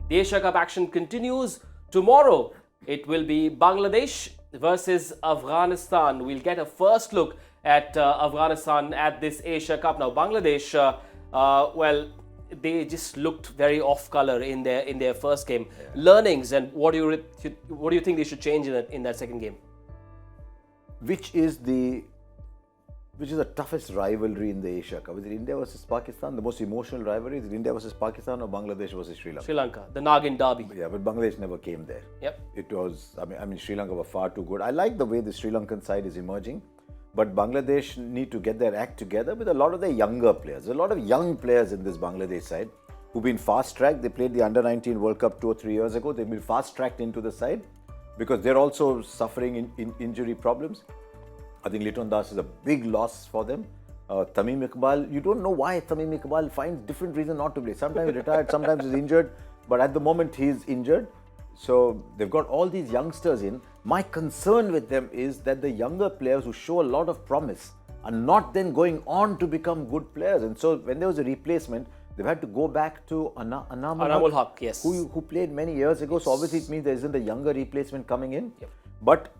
The Asia Cup action continues. Tomorrow, it will be Bangladesh versus Afghanistan. We'll get a first look at Afghanistan at this Asia Cup. Now, Bangladesh, they just looked very off color in their first game. Learnings, and what do you think they should change in that second game? Which is the toughest rivalry in the Asia Cup? Is it India versus Pakistan, the most emotional rivalry? Is it India versus Pakistan or Bangladesh versus Sri Lanka? Sri Lanka, the Nagin Derby. Yeah, but Bangladesh never came there. Yep. It was, I mean, Sri Lanka were far too good. I like the way the Sri Lankan side is emerging, but Bangladesh need to get their act together with a lot of their younger players. There's a lot of young players in this Bangladesh side who've been fast-tracked. They played the Under-19 World Cup 2 or 3 years ago. They've been fast-tracked into the side because they're also suffering in injury problems. I think Liton Das is a big loss for them. Tamim Iqbal, you don't know why Tamim Iqbal finds different reasons not to play. Sometimes he's retired, sometimes he's injured, but at the moment he's injured. So they've got all these youngsters in. My concern with them is that the younger players who show a lot of promise are not then going on to become good players. And so when there was a replacement, they've had to go back to Anamul Haq, yes. Who played many years ago. Yes. So obviously it means there isn't a younger replacement coming in. Yep. But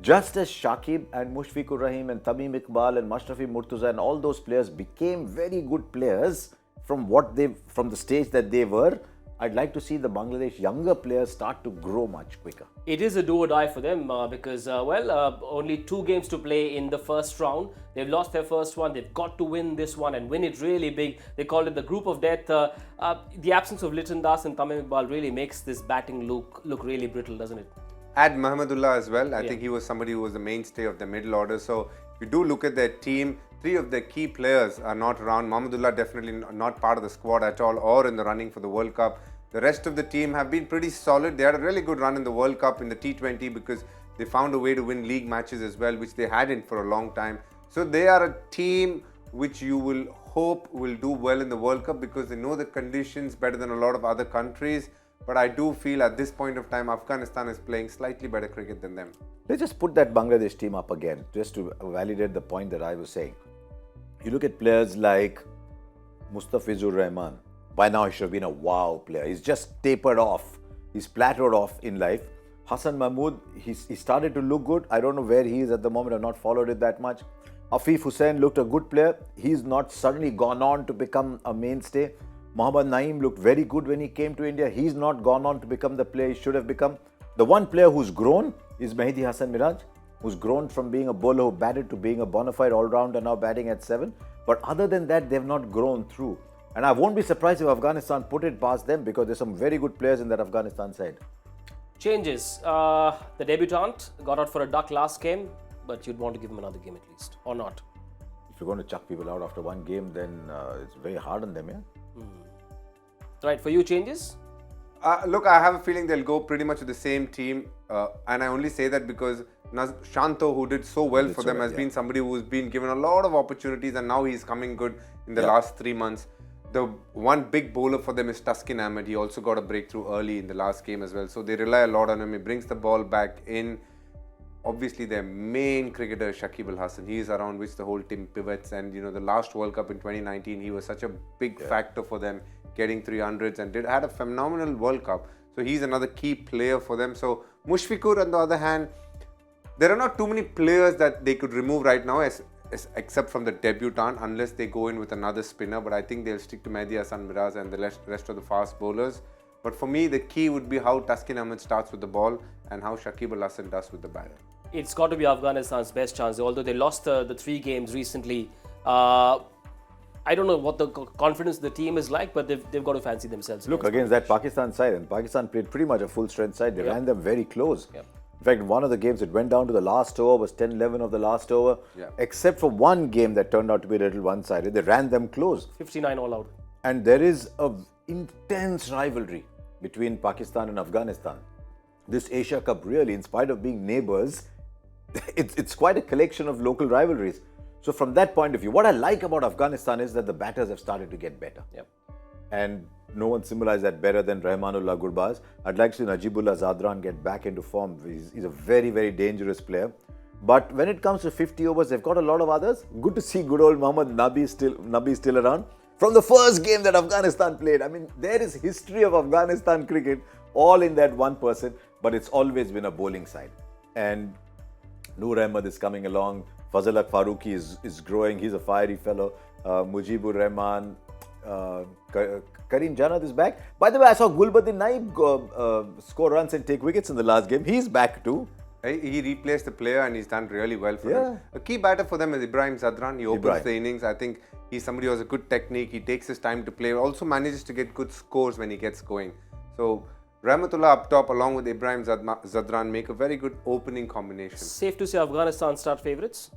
just as Shakib and Mushfiqur Rahim and Tamim Iqbal and Mashrafi Murtuza and all those players became very good players from the stage that they were, I'd like to see the Bangladesh younger players start to grow much quicker. It is a do or die for them because, only 2 games to play in the first round. They've lost their first one. They've got to win this one and win it really big. They called it the group of death. The absence of Liton Das and Tamim Iqbal really makes this batting look really brittle, doesn't it? Add Mahmudullah as well. I think he was somebody who was the mainstay of the middle order. So if you do look at their team, 3 of their key players are not around. Mahmudullah definitely not part of the squad at all or in the running for the World Cup. The rest of the team have been pretty solid. They had a really good run in the World Cup in the T20 because they found a way to win league matches as well, which they hadn't for a long time. So they are a team which you will hope will do well in the World Cup because they know the conditions better than a lot of other countries. But I do feel at this point of time, Afghanistan is playing slightly better cricket than them. Let's just put that Bangladesh team up again, just to validate the point that I was saying. You look at players like Mustafizur Rahman. By now, he should have been a wow player. He's just tapered off. He's plateaued off in life. Hassan Mahmood, he started to look good. I don't know where he is at the moment. I've not followed it that much. Afif Hussain looked a good player. He's not suddenly gone on to become a mainstay. Mohammad Naeem looked very good when he came to India. He's not gone on to become the player he should have become. The one player who's grown is Mehdi Hassan Miraj, who's grown from being a bowler who batted to being a bona fide all-rounder, now batting at 7. But other than that, they've not grown through. And I won't be surprised if Afghanistan put it past them because there's some very good players in that Afghanistan side. Changes. The debutant got out for a duck last game, but you'd want to give him another game at least, or not? If you're going to chuck people out after one game, then it's very hard on them, yeah? Right, for you, changes? Look, I have a feeling they'll go pretty much with the same team. And I only say that because Shanto, who did so well for them, has been somebody who's been given a lot of opportunities and now he's coming good in the last 3 months. The one big bowler for them is Taskin Ahmed. He also got a breakthrough early in the last game as well. So they rely a lot on him. He brings the ball back in. Obviously, their main cricketer is Shakib Al Hasan. He is around which the whole team pivots. And, the last World Cup in 2019, he was such a big factor for them, getting 300s and had a phenomenal World Cup. So he's another key player for them. So Mushfiqur, on the other hand, there are not too many players that they could remove right now, except from the debutant, unless they go in with another spinner. But I think they'll stick to Mehdi Hassan Miraj and the rest of the fast bowlers. But for me, the key would be how Taskin Ahmed starts with the ball and how Shakib Al Hasan does with the bat. It's got to be Afghanistan's best chance, although they lost the 3 games recently. I don't know what the confidence of the team is like, but they've got to fancy themselves. Look, against that Pakistan side, and Pakistan played pretty much a full-strength side. They ran them very close. Yep. In fact, one of the games, it went down to the last over, was 10-11 of the last over. Except for one game that turned out to be a little one-sided. They ran them close. 59 all out. And there is an intense rivalry between Pakistan and Afghanistan. This Asia Cup really, in spite of being neighbours, it's quite a collection of local rivalries. So from that point of view, what I like about Afghanistan is that the batters have started to get better. Yep. And no one symbolized that better than Rahmanullah Gurbaz. I'd like to see Najibullah Zadran get back into form. He's a very, very dangerous player. But when it comes to 50 overs, they've got a lot of others. Good to see good old Mohammad Nabi still around. from the first game that Afghanistan played. I mean, there is history of Afghanistan cricket all in that one person, but it's always been a bowling side. And Noor Ahmed is coming along. Fazal Haq Farooqi is growing. He's a fiery fellow. Mujibur Rahman. Karim Janat is back. By the way, I saw Gulbuddin Naib score runs and take wickets in the last game. He's back too. He replaced the player and he's done really well for them. A key batter for them is Ibrahim Zadran. He opens the innings. I think he's somebody who has a good technique. He takes his time to play. Also manages to get good scores when he gets going. So Rahmatullah up top along with Ibrahim Zadran make a very good opening combination. Safe to say Afghanistan start favourites?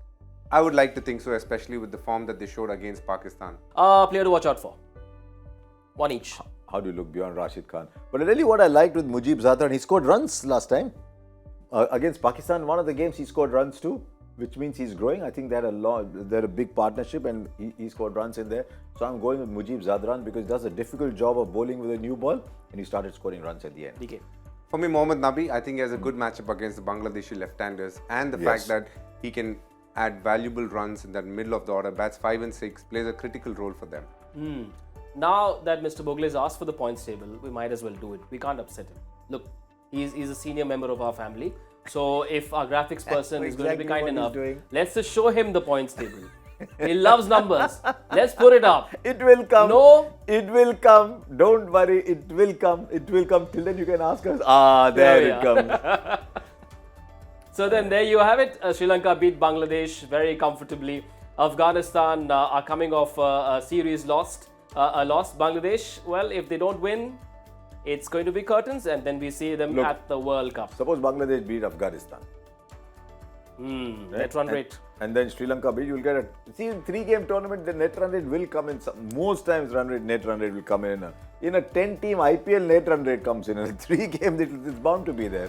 I would like to think so, especially with the form that they showed against Pakistan. Player to watch out for. One each. How do you look beyond Rashid Khan? But really what I liked with Mujib Zadran, he scored runs last time. Against Pakistan, one of the games he scored runs too, which means he's growing. I think they're a big partnership and he scored runs in there. So I'm going with Mujib Zadran because he does a difficult job of bowling with a new ball and he started scoring runs at the end. DK. For me, Mohammad Nabi, I think he has a good matchup against the Bangladeshi left-handers and the fact that he can add valuable runs in that middle of the order, bats 5 and 6, plays a critical role for them. Now that Mr. Bhogle has asked for the points table, we might as well do it. We can't upset him. Look, he's a senior member of our family. So if our graphics person is going to be kind enough, let's just show him the points table. He loves numbers. Let's put it up. It will come. No. It will come. Don't worry. It will come. It will come. Till then you can ask us. There it comes. So then there you have it. Sri Lanka beat Bangladesh very comfortably. Afghanistan are coming off a series lost. Bangladesh, well, if they don't win, it's going to be curtains and then we see them at the World Cup. Suppose Bangladesh beat Afghanistan. Net run rate. And then Sri Lanka beat, you'll get a 3-game tournament, the net run rate will come in. Most times net run rate will come in a 10-team IPL net run rate comes in a 3-game, it's bound to be there.